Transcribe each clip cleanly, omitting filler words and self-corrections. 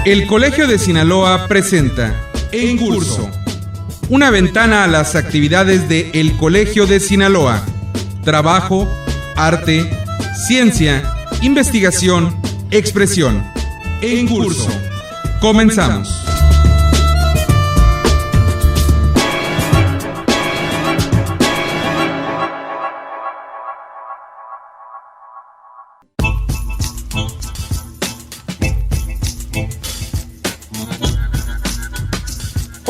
El Colegio de Sinaloa presenta En Curso, una ventana a las actividades de El Colegio de Sinaloa. Trabajo, arte, ciencia, investigación, expresión. En Curso. Comenzamos.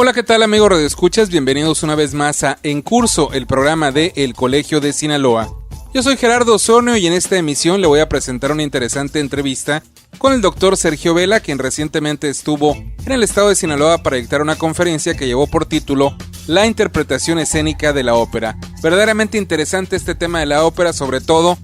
Hola, ¿qué tal, amigos radioescuchas? Bienvenidos una vez más a En Curso, el programa de El Colegio de Sinaloa. Yo soy Gerardo Osornio y en esta emisión le voy a presentar una interesante entrevista con el doctor Sergio Vela, quien recientemente estuvo en el estado de Sinaloa para dictar una conferencia que llevó por título La interpretación escénica de la ópera. Verdaderamente interesante este tema de la ópera, sobre todo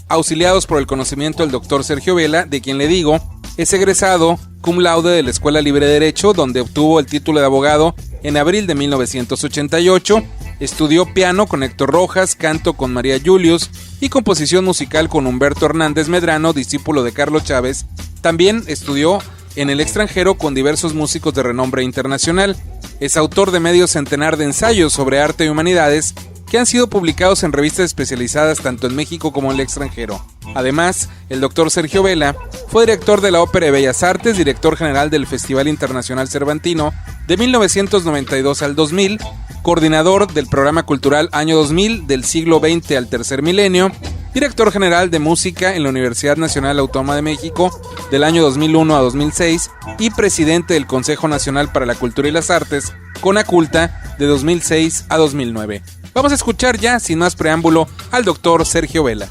auxiliados por el conocimiento del doctor Sergio Vela, de quien le digo, es egresado cum laude de la Escuela Libre de Derecho, donde obtuvo el título de abogado en abril de 1988, estudió piano con Héctor Rojas, canto con María Julius y composición musical con Humberto Hernández Medrano, discípulo de Carlos Chávez. También estudió en el extranjero con diversos músicos de renombre internacional. Es autor de medio centenar de ensayos sobre arte y humanidades que han sido publicados en revistas especializadas tanto en México como en el extranjero. Además, el doctor Sergio Vela fue director de la Ópera de Bellas Artes, director general del Festival Internacional Cervantino de 1992 al 2000, coordinador del programa cultural Año 2000 del siglo XX al tercer milenio, director general de música en la Universidad Nacional Autónoma de México del año 2001 a 2006 y presidente del Consejo Nacional para la Cultura y las Artes, CONACULTA, de 2006 a 2009. Vamos a escuchar ya, sin más preámbulo, al doctor Sergio Vela.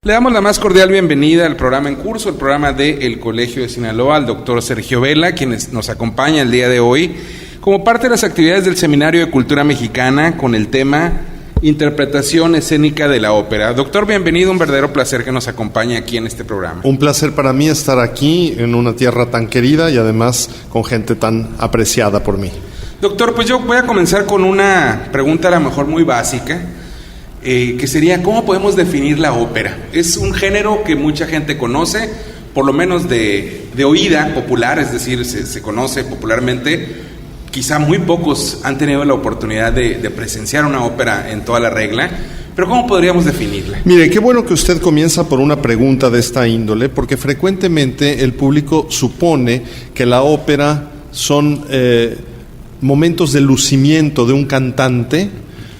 Le damos la más cordial bienvenida al programa En Curso, el programa de El Colegio de Sinaloa, al doctor Sergio Vela, quien nos acompaña el día de hoy como parte de las actividades del Seminario de Cultura Mexicana con el tema Interpretación escénica de la ópera. Doctor, bienvenido, un verdadero placer que nos acompañe aquí en este programa. Un placer para mí estar aquí en una tierra tan querida y además con gente tan apreciada por mí. Doctor, pues yo voy a comenzar con una pregunta a lo mejor muy básica, que sería, ¿cómo podemos definir la ópera? Es un género que mucha gente conoce, por lo menos de oída popular, es decir, se conoce popularmente. Quizá muy pocos han tenido la oportunidad de presenciar una ópera en toda la regla, pero ¿cómo podríamos definirla? Mire, qué bueno que usted comienza por una pregunta de esta índole, porque frecuentemente el público supone que la ópera son momentos de lucimiento de un cantante,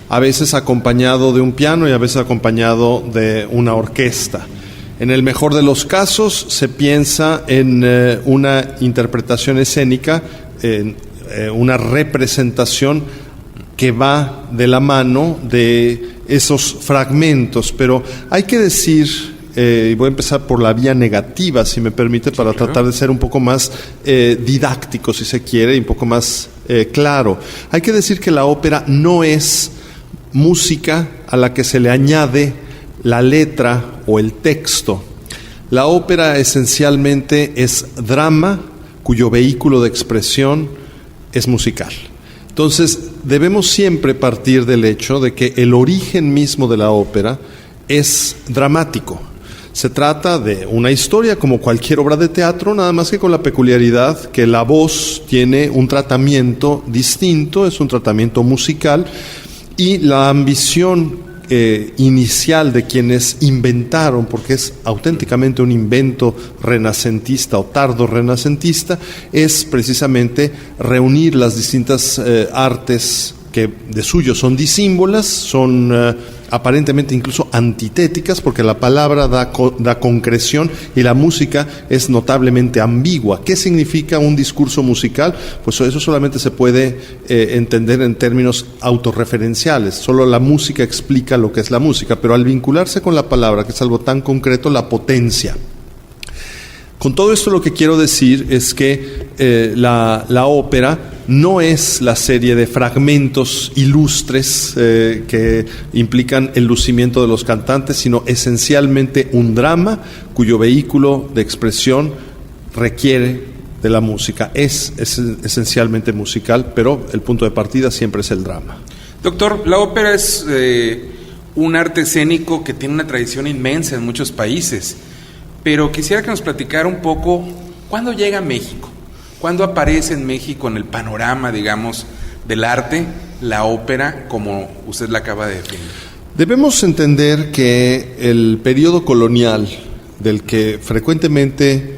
a veces acompañado de un piano y a veces acompañado de una orquesta. En el mejor de los casos se piensa en una interpretación escénica, una representación que va de la mano de esos fragmentos, pero hay que decir, y voy a empezar por la vía negativa, si me permite, para tratar de ser un poco más didáctico, si se quiere, y un poco más claro. Hay que decir que la ópera no es música a la que se le añade la letra o el texto. La ópera esencialmente es drama cuyo vehículo de expresión es musical. Entonces, debemos siempre partir del hecho de que el origen mismo de la ópera es dramático. Se trata de una historia como cualquier obra de teatro, nada más que con la peculiaridad que la voz tiene un tratamiento distinto, es un tratamiento musical, y la ambición inicial de quienes inventaron, porque es auténticamente un invento renacentista o tardo renacentista, es precisamente reunir las distintas artes que de suyo son disímbolas, son aparentemente incluso antitéticas, porque la palabra da concreción y la música es notablemente ambigua. ¿Qué significa un discurso musical? Pues eso solamente se puede entender en términos autorreferenciales. Solo la música explica lo que es la música, pero al vincularse con la palabra, que es algo tan concreto, la potencia. Con todo esto lo que quiero decir es que la ópera no es la serie de fragmentos ilustres que implican el lucimiento de los cantantes, sino esencialmente un drama cuyo vehículo de expresión requiere de la música. Es esencialmente musical, pero el punto de partida siempre es el drama. Doctor, la ópera es un arte escénico que tiene una tradición inmensa en muchos países. Pero quisiera que nos platicara un poco, ¿cuándo llega a México? ¿Cuándo aparece en México en el panorama, digamos, del arte, la ópera, como usted la acaba de definir? Debemos entender que el periodo colonial, del que frecuentemente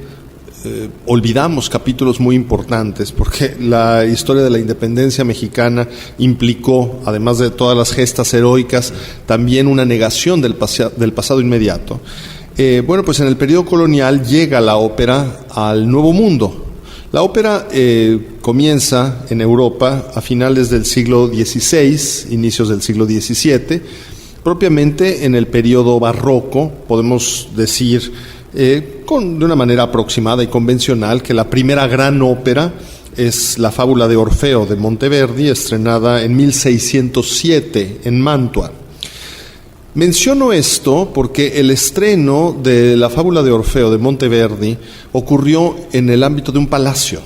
olvidamos capítulos muy importantes, porque la historia de la independencia mexicana implicó, además de todas las gestas heroicas, también una negación del pasado inmediato. Pues en el periodo colonial llega la ópera al Nuevo Mundo. La ópera comienza en Europa a finales del siglo XVI, inicios del siglo XVII, propiamente en el periodo barroco. Podemos decir de una manera aproximada y convencional que la primera gran ópera es la Fábula de Orfeo de Monteverdi, estrenada en 1607 en Mantua. Menciono esto porque el estreno de la Fábula de Orfeo de Monteverdi ocurrió en el ámbito de un palacio.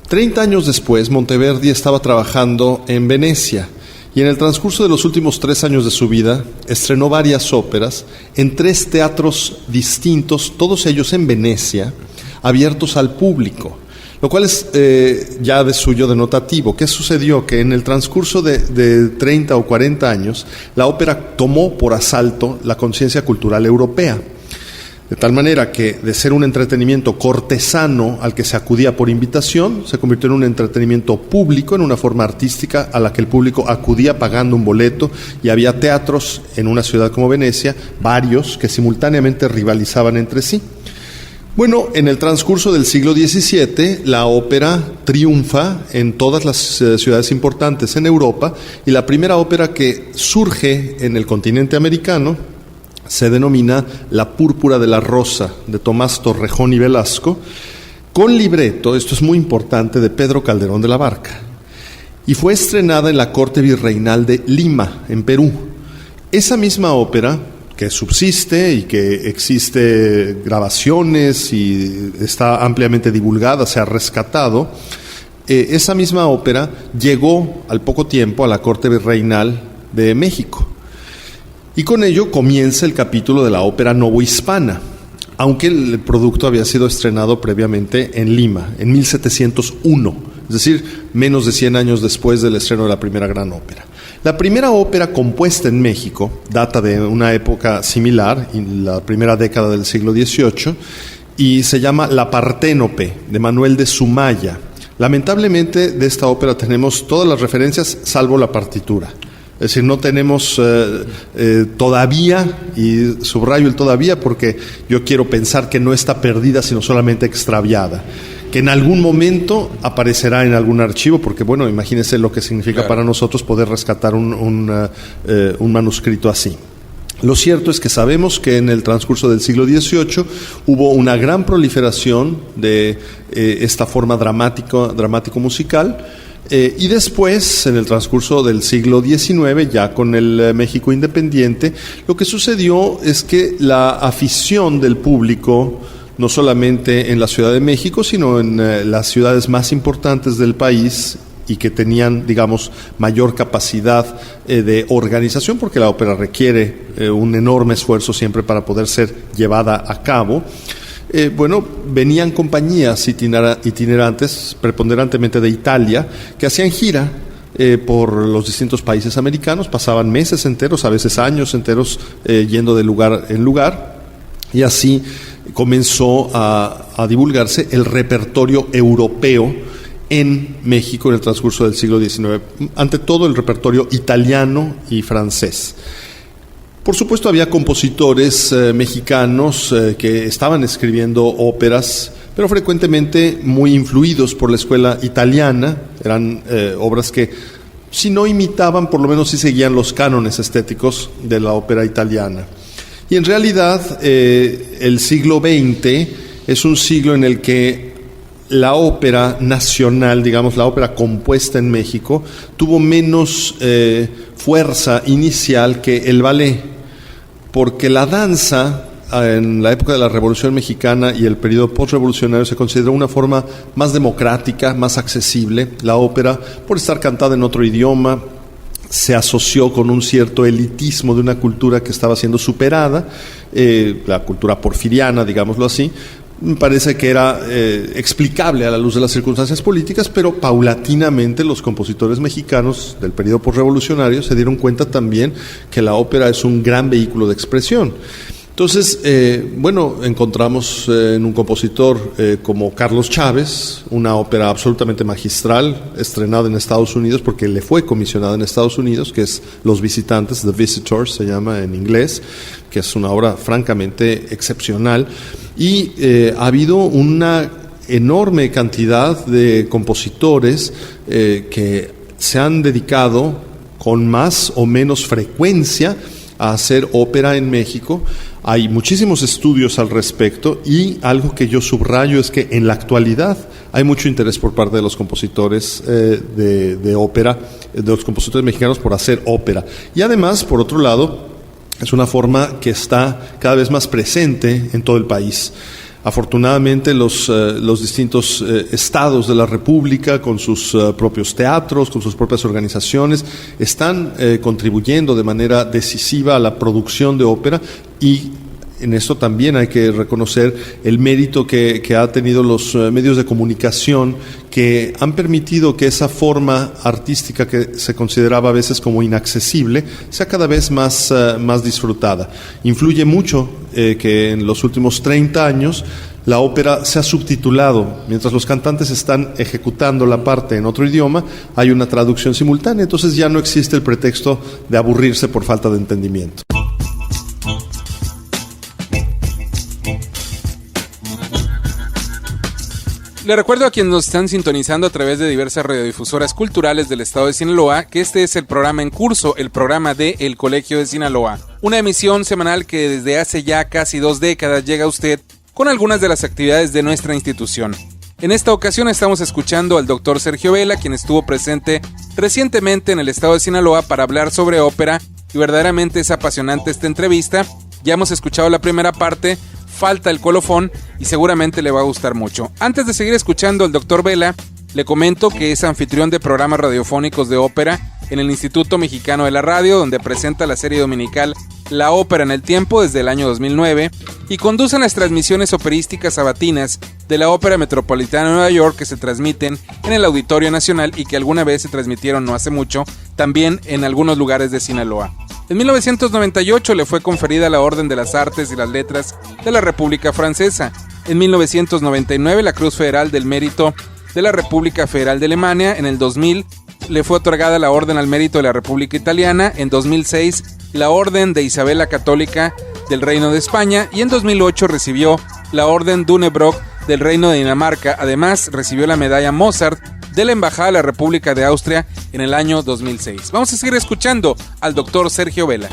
30 años después, Monteverdi estaba trabajando en Venecia y en el transcurso de los últimos 3 años de su vida estrenó varias óperas en 3 teatros distintos, todos ellos en Venecia, abiertos al público. Lo cual es ya de suyo denotativo. ¿Qué sucedió? Que en el transcurso de 30 o 40 años, la ópera tomó por asalto la conciencia cultural europea. De tal manera que de ser un entretenimiento cortesano al que se acudía por invitación, se convirtió en un entretenimiento público, en una forma artística a la que el público acudía pagando un boleto, y había teatros en una ciudad como Venecia, varios, que simultáneamente rivalizaban entre sí. Bueno, en el transcurso del siglo XVII, la ópera triunfa en todas las ciudades importantes en Europa, y la primera ópera que surge en el continente americano se denomina La Púrpura de la Rosa, de Tomás Torrejón y Velasco, con libreto, esto es muy importante, de Pedro Calderón de la Barca, y fue estrenada en la corte virreinal de Lima, en Perú. Esa misma ópera, que subsiste y que existe grabaciones y está ampliamente divulgada, se ha rescatado, esa misma ópera llegó al poco tiempo a la corte virreinal de México. Y con ello comienza el capítulo de la ópera novohispana, aunque el producto había sido estrenado previamente en Lima, en 1701, es decir, menos de 100 años después del estreno de la primera gran ópera. La primera ópera compuesta en México data de una época similar, en la primera década del siglo XVIII, y se llama La Parténope, de Manuel de Sumaya. Lamentablemente, de esta ópera tenemos todas las referencias, salvo la partitura. Es decir, no tenemos todavía, y subrayo el todavía porque yo quiero pensar que no está perdida, sino solamente extraviada, que en algún momento aparecerá en algún archivo, porque bueno, imagínense lo que significa para nosotros poder rescatar un manuscrito así. Lo cierto es que sabemos que en el transcurso del siglo XVIII hubo una gran proliferación de esta forma dramático-musical, y después, en el transcurso del siglo XIX, ya con el México independiente, lo que sucedió es que la afición del público, no solamente en la Ciudad de México, sino en las ciudades más importantes del país y que tenían, digamos, mayor capacidad de organización, porque la ópera requiere un enorme esfuerzo siempre para poder ser llevada a cabo. Venían compañías itinerantes, preponderantemente de Italia, que hacían gira por los distintos países americanos, pasaban meses enteros, a veces años enteros, yendo de lugar en lugar, y así comenzó a divulgarse el repertorio europeo en México en el transcurso del siglo XIX, ante todo el repertorio italiano y francés. Por supuesto, había compositores mexicanos que estaban escribiendo óperas, pero frecuentemente muy influidos por la escuela italiana. Eran obras que, si no imitaban, por lo menos sí seguían los cánones estéticos de la ópera italiana. Y en realidad, el siglo XX es un siglo en el que la ópera nacional, digamos, la ópera compuesta en México, tuvo menos fuerza inicial que el ballet, porque la danza en la época de la Revolución Mexicana y el periodo postrevolucionario se consideró una forma más democrática, más accesible. La ópera, por estar cantada en otro idioma, se asoció con un cierto elitismo de una cultura que estaba siendo superada, la cultura porfiriana, digámoslo así. Me parece que era explicable a la luz de las circunstancias políticas, pero paulatinamente los compositores mexicanos del periodo posrevolucionario se dieron cuenta también que la ópera es un gran vehículo de expresión. Entonces, encontramos en un compositor como Carlos Chávez, una ópera absolutamente magistral, estrenada en Estados Unidos, porque le fue comisionada en Estados Unidos, que es Los Visitantes, The Visitors se llama en inglés, que es una obra francamente excepcional. Y ha habido una enorme cantidad de compositores que se han dedicado con más o menos frecuencia a hacer ópera en México. Hay muchísimos estudios al respecto y algo que yo subrayo es que en la actualidad hay mucho interés por parte de los compositores de ópera, de los compositores mexicanos por hacer ópera. Y además, por otro lado, es una forma que está cada vez más presente en todo el país. Afortunadamente los distintos estados de la República, con sus propios teatros, con sus propias organizaciones, están contribuyendo de manera decisiva a la producción de ópera, y en esto también hay que reconocer el mérito que ha tenido los medios de comunicación, que han permitido que esa forma artística que se consideraba a veces como inaccesible sea cada vez más disfrutada. Influye mucho que en los últimos 30 años la ópera se ha subtitulado. Mientras los cantantes están ejecutando la parte en otro idioma, hay una traducción simultánea, entonces ya no existe el pretexto de aburrirse por falta de entendimiento. Le recuerdo a quienes nos están sintonizando a través de diversas radiodifusoras culturales del estado de Sinaloa que este es el programa en curso, el programa de El Colegio de Sinaloa. Una emisión semanal que desde hace ya casi 2 décadas llega a usted con algunas de las actividades de nuestra institución. En esta ocasión estamos escuchando al doctor Sergio Vela, quien estuvo presente recientemente en el estado de Sinaloa para hablar sobre ópera, y verdaderamente es apasionante esta entrevista. Ya hemos escuchado la primera parte, falta el colofón y seguramente le va a gustar mucho. Antes de seguir escuchando al doctor Vela, le comento que es anfitrión de programas radiofónicos de ópera en el Instituto Mexicano de la Radio, donde presenta la serie dominical La Ópera en el Tiempo desde el año 2009 y conduce las transmisiones operísticas sabatinas de la Ópera Metropolitana de Nueva York, que se transmiten en el Auditorio Nacional y que alguna vez se transmitieron no hace mucho también en algunos lugares de Sinaloa. En 1998 le fue conferida la Orden de las Artes y las Letras de la República Francesa. En 1999 la Cruz Federal del Mérito de la República Federal de Alemania. En el 2000 le fue otorgada la Orden al Mérito de la República Italiana. En 2006 la Orden de Isabel la Católica del Reino de España. Y en 2008 recibió la Orden Dünebrock del Reino de Dinamarca. Además recibió la Medalla Mozart de la Embajada de la República de Austria en el año 2006. Vamos a seguir escuchando al doctor Sergio Vela.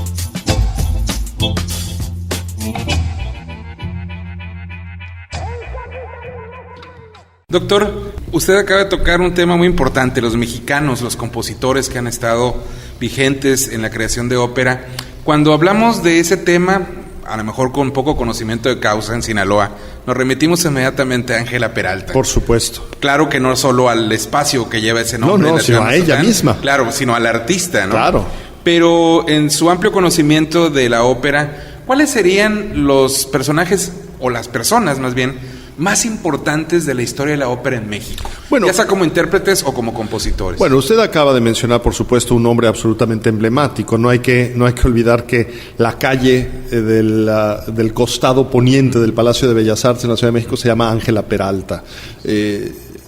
Doctor, usted acaba de tocar un tema muy importante, los mexicanos, los compositores que han estado vigentes en la creación de ópera. Cuando hablamos de ese tema, a lo mejor con poco conocimiento de causa en Sinaloa, nos remitimos inmediatamente a Ángela Peralta. Por supuesto. Claro que no solo al espacio que lleva ese nombre. No, sino a ella misma. Claro, sino al artista, ¿no? Claro. Pero en su amplio conocimiento de la ópera, ¿cuáles serían los personajes, o las personas más bien, más importantes de la historia de la ópera en México? Bueno, ya sea como intérpretes o como compositores. Bueno, usted acaba de mencionar, por supuesto, un nombre absolutamente emblemático. No hay que olvidar que la calle del costado poniente del Palacio de Bellas Artes en la Ciudad de México se llama Ángela Peralta,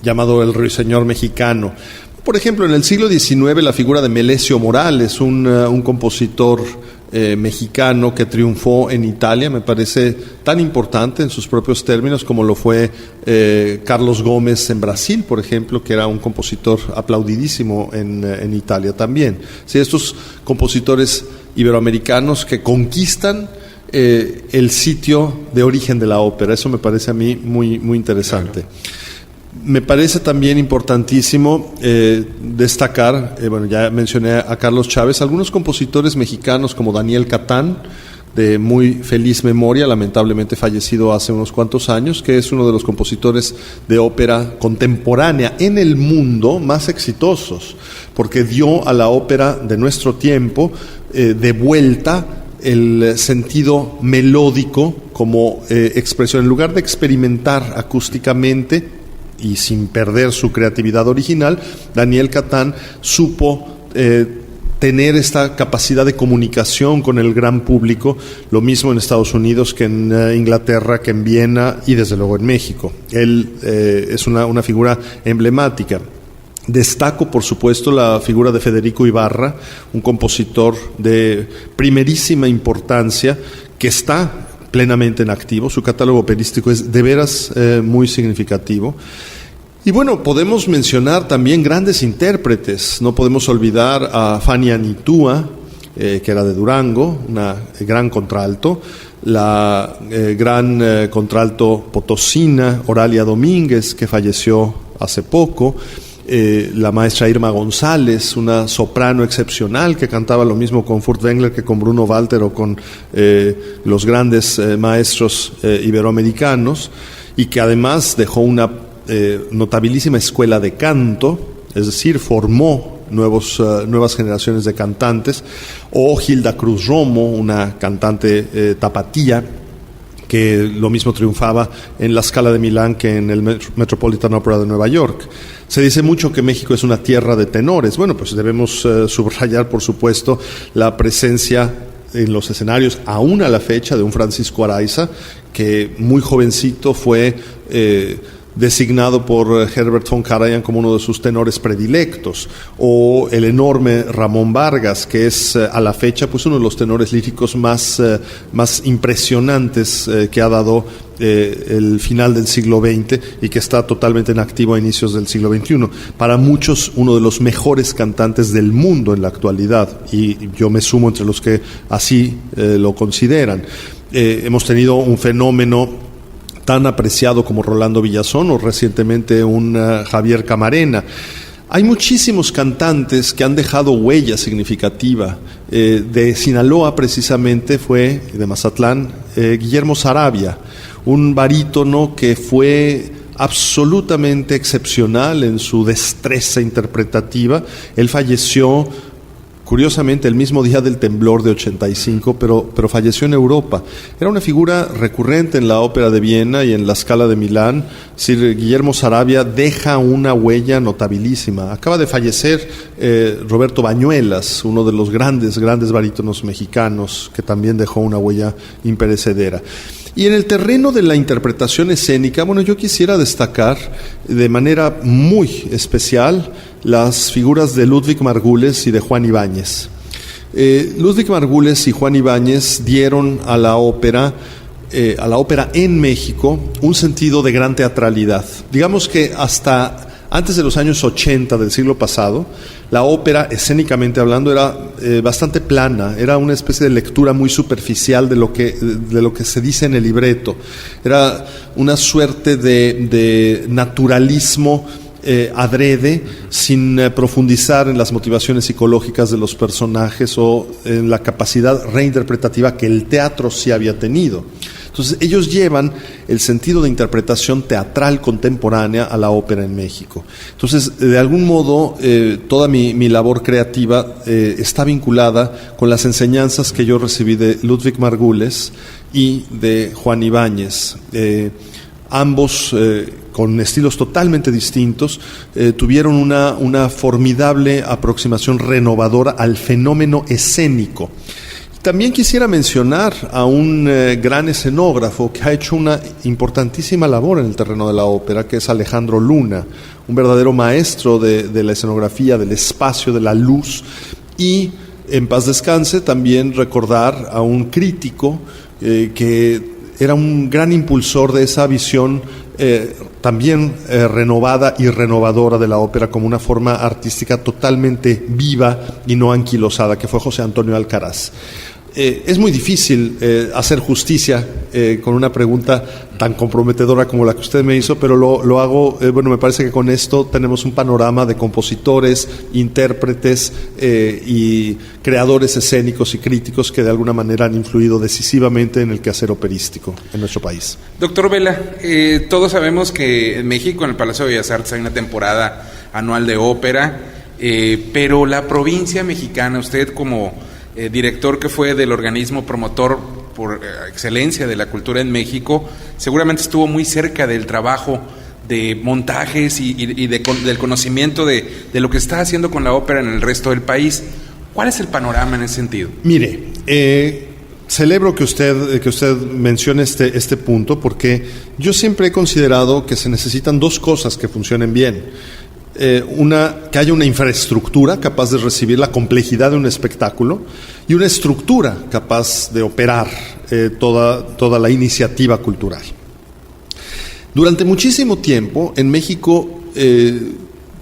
llamado el ruiseñor mexicano. Por ejemplo, en el siglo XIX la figura de Melesio Morales, un compositor mexicano que triunfó en Italia, me parece tan importante en sus propios términos como lo fue Carlos Gómez en Brasil, por ejemplo, que era un compositor aplaudidísimo en Italia también. Sí, estos compositores iberoamericanos que conquistan el sitio de origen de la ópera, eso me parece a mí muy, muy interesante. Claro. Me parece también importantísimo destacar, bueno, ya mencioné a Carlos Chávez, algunos compositores mexicanos como Daniel Catán, de muy feliz memoria, lamentablemente fallecido hace unos cuantos años, que es uno de los compositores de ópera contemporánea en el mundo más exitosos, porque dio a la ópera de nuestro tiempo de vuelta el sentido melódico como expresión. En lugar de experimentar acústicamente y sin perder su creatividad original, Daniel Catán supo tener esta capacidad de comunicación con el gran público, lo mismo en Estados Unidos que en Inglaterra, que en Viena y desde luego en México. Él es una figura emblemática. Destaco, por supuesto, la figura de Federico Ibarra, un compositor de primerísima importancia que está plenamente en activo. Su catálogo operístico es de veras muy significativo. Y bueno, podemos mencionar también grandes intérpretes. No podemos olvidar a Fanny Anitua, que era de Durango, una gran contralto, la gran contralto potosina Oralia Domínguez, que falleció hace poco, la maestra Irma González, una soprano excepcional que cantaba lo mismo con Furtwängler que con Bruno Walter o con los grandes maestros iberoamericanos, y que además dejó una notabilísima escuela de canto, es decir, formó nuevas generaciones de cantantes, o Hilda Cruz Romo, una cantante tapatía, que lo mismo triunfaba en la Scala de Milán que en el Metropolitan Opera de Nueva York. Se dice mucho que México es una tierra de tenores. Bueno, pues debemos subrayar, por supuesto, la presencia en los escenarios, aún a la fecha, de un Francisco Araiza, que muy jovencito fue designado por Herbert von Karajan como uno de sus tenores predilectos, o el enorme Ramón Vargas, que es a la fecha pues uno de los tenores líricos más impresionantes que ha dado el final del siglo XX y que está totalmente en activo a inicios del siglo XXI. Para muchos, uno de los mejores cantantes del mundo en la actualidad, y yo me sumo entre los que así lo consideran. Hemos tenido un fenómeno tan apreciado como Rolando Villazón, o recientemente un Javier Camarena. Hay muchísimos cantantes que han dejado huella significativa. De Sinaloa, precisamente, fue, de Mazatlán, Guillermo Saravia, un barítono que fue absolutamente excepcional en su destreza interpretativa. Él falleció, curiosamente, el mismo día del temblor de 85, pero falleció en Europa. Era una figura recurrente en la ópera de Viena y en la Scala de Milán. Sir Guillermo Saravia deja una huella notabilísima. Acaba de fallecer Roberto Bañuelas, uno de los grandes barítonos mexicanos, que también dejó una huella imperecedera. Y en el terreno de la interpretación escénica, bueno, yo quisiera destacar de manera muy especial las figuras de Ludwig Margules y de Juan Ibáñez. Ludwig Margules y Juan Ibáñez dieron a la ópera en México un sentido de gran teatralidad. Digamos que hasta antes de los años 80 del siglo pasado, la ópera, escénicamente hablando, era bastante plana, era una especie de lectura muy superficial de lo que se dice en el libreto. Era una suerte de naturalismo adrede, sin profundizar en las motivaciones psicológicas de los personajes o en la capacidad reinterpretativa que el teatro sí había tenido. Entonces, ellos llevan el sentido de interpretación teatral contemporánea a la ópera en México. Entonces, de algún modo, toda mi labor creativa está vinculada con las enseñanzas que yo recibí de Ludwig Margules y de Juan Ibáñez. Ambos, con estilos totalmente distintos, tuvieron una formidable aproximación renovadora al fenómeno escénico. También quisiera mencionar a un gran escenógrafo que ha hecho una importantísima labor en el terreno de la ópera, que es Alejandro Luna, un verdadero maestro de la escenografía, del espacio, de la luz. Y en paz descanse también recordar a un crítico que era un gran impulsor de esa visión también renovada y renovadora de la ópera como una forma artística totalmente viva y no anquilosada, que fue José Antonio Alcaraz. es muy difícil hacer justicia con una pregunta tan comprometedora como la que usted me hizo, pero lo hago, me parece que con esto tenemos un panorama de compositores, intérpretes y creadores escénicos y críticos que de alguna manera han influido decisivamente en el quehacer operístico en nuestro país. Doctor Vela, todos sabemos que en México, en el Palacio de Bellas Artes, hay una temporada anual de ópera, pero la provincia mexicana, usted como director que fue del organismo promotor por excelencia de la cultura en México, seguramente estuvo muy cerca del trabajo de montajes y del conocimiento de lo que se está haciendo con la ópera en el resto del país. ¿Cuál es el panorama en ese sentido? Mire, celebro que usted mencione este punto, porque yo siempre he considerado que se necesitan dos cosas que funcionen bien. Que haya una infraestructura capaz de recibir la complejidad de un espectáculo y una estructura capaz de operar toda la iniciativa cultural. Durante muchísimo tiempo en México,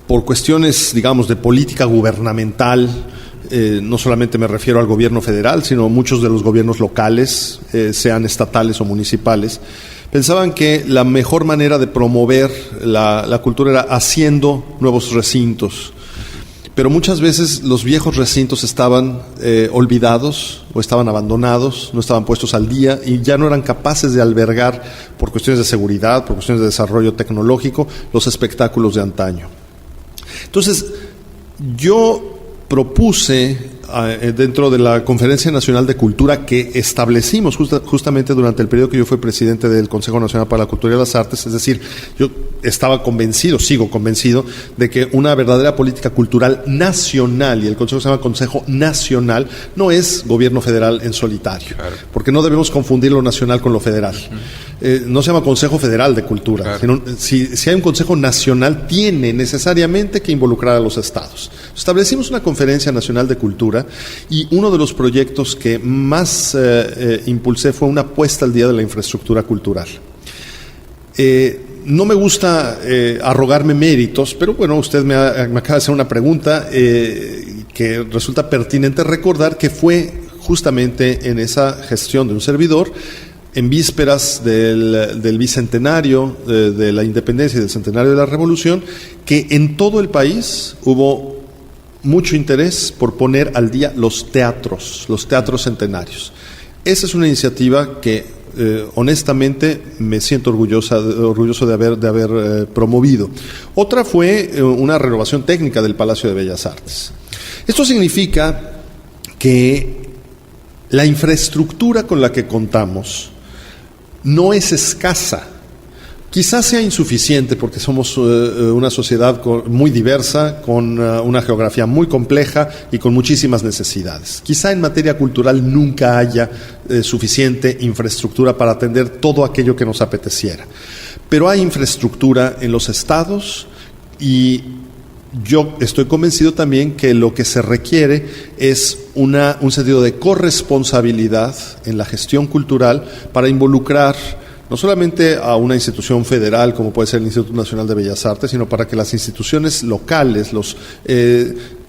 por cuestiones, digamos, de política gubernamental, no solamente me refiero al gobierno federal, sino muchos de los gobiernos locales, sean estatales o municipales, pensaban que la mejor manera de promover la cultura era haciendo nuevos recintos. Pero muchas veces los viejos recintos estaban olvidados o estaban abandonados, no estaban puestos al día y ya no eran capaces de albergar, por cuestiones de seguridad, por cuestiones de desarrollo tecnológico, los espectáculos de antaño. Entonces, yo propuse dentro de la Conferencia Nacional de Cultura que establecimos justamente durante el periodo que yo fui presidente del Consejo Nacional para la Cultura y las Artes, es decir, yo estaba convencido, sigo convencido, de que una verdadera política cultural nacional, y el Consejo se llama Consejo Nacional, no es gobierno federal en solitario, claro, porque no debemos confundir lo nacional con lo federal. No se llama Consejo Federal de Cultura, claro, sino, si hay un Consejo Nacional, tiene necesariamente que involucrar a los estados. Establecimos una Conferencia Nacional de Cultura y uno de los proyectos que más impulsé fue una puesta al día de la infraestructura cultural. No me gusta arrogarme méritos, pero bueno, usted me acaba de hacer una pregunta que resulta pertinente recordar que fue justamente en esa gestión de un servidor, en vísperas del bicentenario de la independencia y del centenario de la Revolución, que en todo el país hubo mucho interés por poner al día los teatros centenarios. Esa es una iniciativa que honestamente me siento orgulloso de haber promovido. Otra fue una renovación técnica del Palacio de Bellas Artes. Esto significa que la infraestructura con la que contamos no es escasa. Quizás sea insuficiente porque somos una sociedad muy diversa, con una geografía muy compleja y con muchísimas necesidades. Quizá en materia cultural nunca haya suficiente infraestructura para atender todo aquello que nos apeteciera. Pero hay infraestructura en los estados y yo estoy convencido también que lo que se requiere es un sentido de corresponsabilidad en la gestión cultural para involucrar no solamente a una institución federal como puede ser el Instituto Nacional de Bellas Artes, sino para que las instituciones locales, los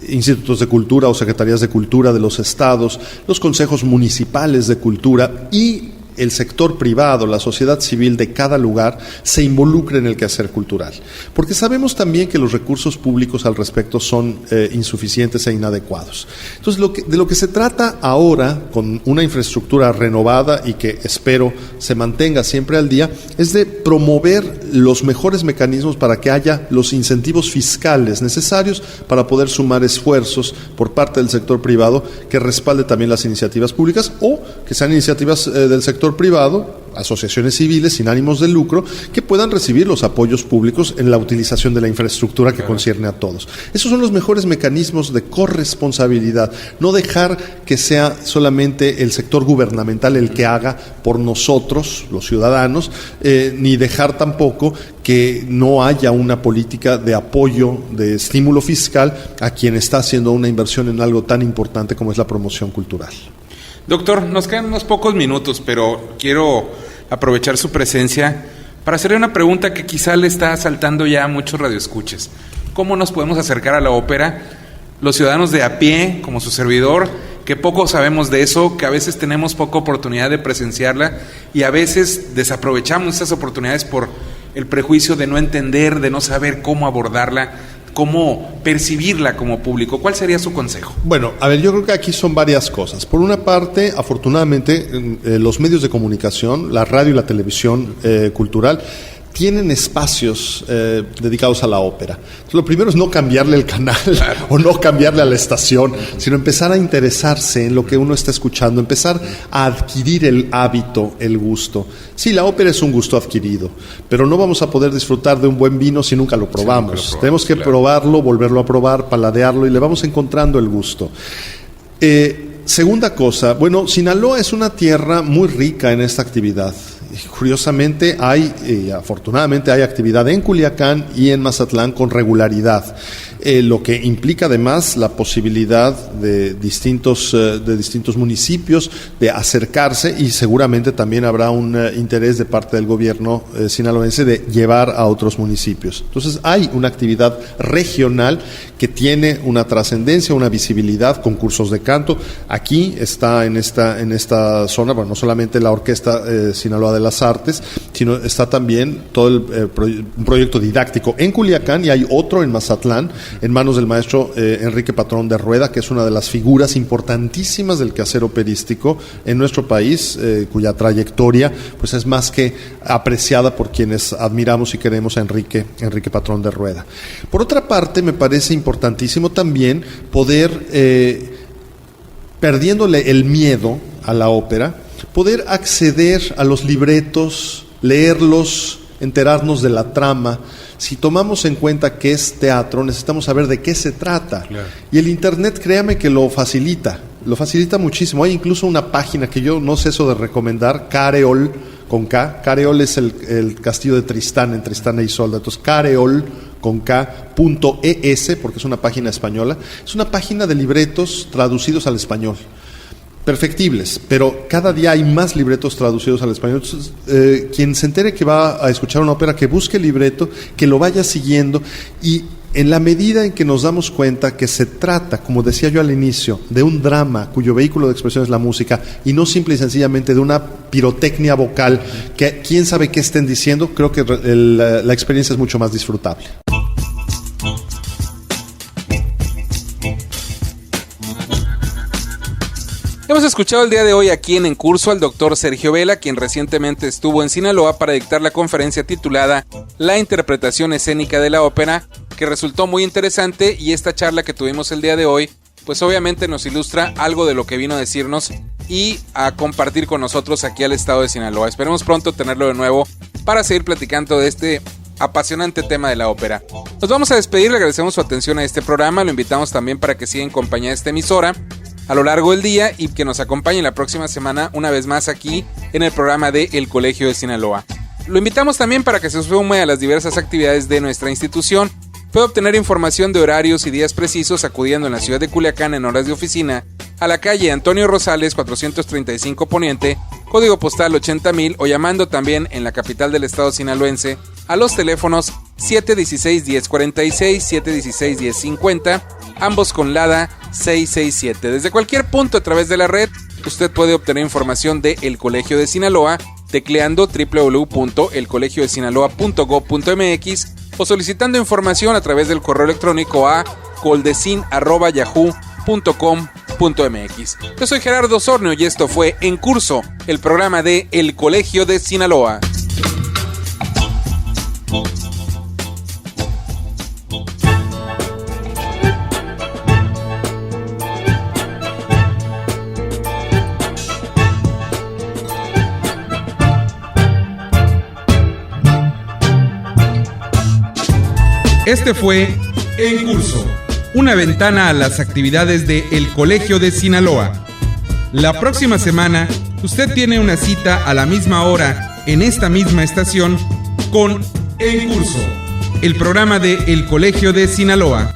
institutos de cultura o secretarías de cultura de los estados, los consejos municipales de cultura y el sector privado, la sociedad civil de cada lugar se involucre en el quehacer cultural. Porque sabemos también que los recursos públicos al respecto son insuficientes e inadecuados. Entonces, de lo que se trata ahora, con una infraestructura renovada y que espero se mantenga siempre al día, es de promover los mejores mecanismos para que haya los incentivos fiscales necesarios para poder sumar esfuerzos por parte del sector privado que respalde también las iniciativas públicas o que sean iniciativas del sector privado, asociaciones civiles sin ánimos de lucro, que puedan recibir los apoyos públicos en la utilización de la infraestructura que concierne a todos. Esos son los mejores mecanismos de corresponsabilidad, no dejar que sea solamente el sector gubernamental el que haga por nosotros, los ciudadanos, ni dejar tampoco que no haya una política de apoyo, de estímulo fiscal a quien está haciendo una inversión en algo tan importante como es la promoción cultural. Doctor, nos quedan unos pocos minutos, pero quiero aprovechar su presencia para hacerle una pregunta que quizá le está asaltando ya a muchos radioescuchas. ¿Cómo nos podemos acercar a la ópera, los ciudadanos de a pie, como su servidor, que poco sabemos de eso, que a veces tenemos poca oportunidad de presenciarla y a veces desaprovechamos esas oportunidades por el prejuicio de no entender, de no saber cómo abordarla, cómo percibirla como público. ¿Cuál sería su consejo? Bueno, a ver, yo creo que aquí son varias cosas. Por una parte, afortunadamente, los medios de comunicación, la radio y la televisión cultural, tienen espacios dedicados a la ópera. Entonces, lo primero es no cambiarle el canal, claro, o no cambiarle a la estación, sino empezar a interesarse en lo que uno está escuchando, empezar a adquirir el hábito, el gusto. Sí, la ópera es un gusto adquirido, pero no vamos a poder disfrutar de un buen vino si nunca lo probamos. Tenemos que probarlo, volverlo a probar, paladearlo y le vamos encontrando el gusto. Segunda cosa, bueno, Sinaloa es una tierra muy rica en esta actividad. Curiosamente afortunadamente hay actividad en Culiacán y en Mazatlán con regularidad, lo que implica además la posibilidad de distintos municipios de acercarse, y seguramente también habrá un interés de parte del gobierno sinaloense de llevar a otros municipios. Entonces hay una actividad regional que tiene una trascendencia, una visibilidad, concursos de canto. Aquí está en esta zona, bueno, no solamente la Orquesta Sinaloa de las Artes, sino está también todo un proyecto didáctico en Culiacán, y hay otro en Mazatlán, en manos del maestro Enrique Patrón de Rueda, que es una de las figuras importantísimas del quehacer operístico en nuestro país, cuya trayectoria pues es más que apreciada por quienes admiramos y queremos a Enrique Patrón de Rueda. Por otra parte, me parece importantísimo también poder, perdiéndole el miedo a la ópera, poder acceder a los libretos, leerlos, enterarnos de la trama. Si tomamos en cuenta que es teatro, necesitamos saber de qué se trata. Claro. Y el Internet, créame que lo facilita muchísimo. Hay incluso una página que yo no ceso de recomendar, Careol, con K. Careol es el castillo de Tristán, en Tristán e Isolda. Entonces, Careol, con K.es, porque es una página española. Es una página de libretos traducidos al español. Perfectibles, pero cada día hay más libretos traducidos al español. Entonces, quien se entere que va a escuchar una ópera, que busque el libreto, que lo vaya siguiendo, y en la medida en que nos damos cuenta que se trata, como decía yo al inicio, de un drama cuyo vehículo de expresión es la música, y no simple y sencillamente de una pirotecnia vocal que quién sabe qué estén diciendo, creo que la experiencia es mucho más disfrutable. Hemos escuchado el día de hoy aquí en Curso al doctor Sergio Vela, quien recientemente estuvo en Sinaloa para dictar la conferencia titulada La interpretación escénica de la ópera, que resultó muy interesante, y esta charla que tuvimos el día de hoy, pues obviamente nos ilustra algo de lo que vino a decirnos y a compartir con nosotros aquí al estado de Sinaloa. Esperemos pronto tenerlo de nuevo para seguir platicando de este apasionante tema de la ópera. Nos vamos a despedir, le agradecemos su atención a este programa, lo invitamos también para que siga en compañía de esta emisora a lo largo del día y que nos acompañe la próxima semana una vez más aquí en el programa de El Colegio de Sinaloa. Lo invitamos también para que se sume a las diversas actividades de nuestra institución. Puede obtener información de horarios y días precisos acudiendo en la ciudad de Culiacán en horas de oficina a la calle Antonio Rosales 435 Poniente, código postal 80,000, o llamando también en la capital del estado sinaloense a los teléfonos 716-1046, 716-1050, ambos con LADA 667. Desde cualquier punto a través de la red, usted puede obtener información de El Colegio de Sinaloa tecleando www.elcolegiodesinaloa.gov.mx o solicitando información a través del correo electrónico a coldesin@yahoo.com.mx. Yo soy Gerardo Osornio y esto fue En Curso, el programa de El Colegio de Sinaloa. Este fue En Curso, una ventana a las actividades de El Colegio de Sinaloa. La próxima semana, usted tiene una cita a la misma hora, en esta misma estación, con En Curso, el programa de El Colegio de Sinaloa.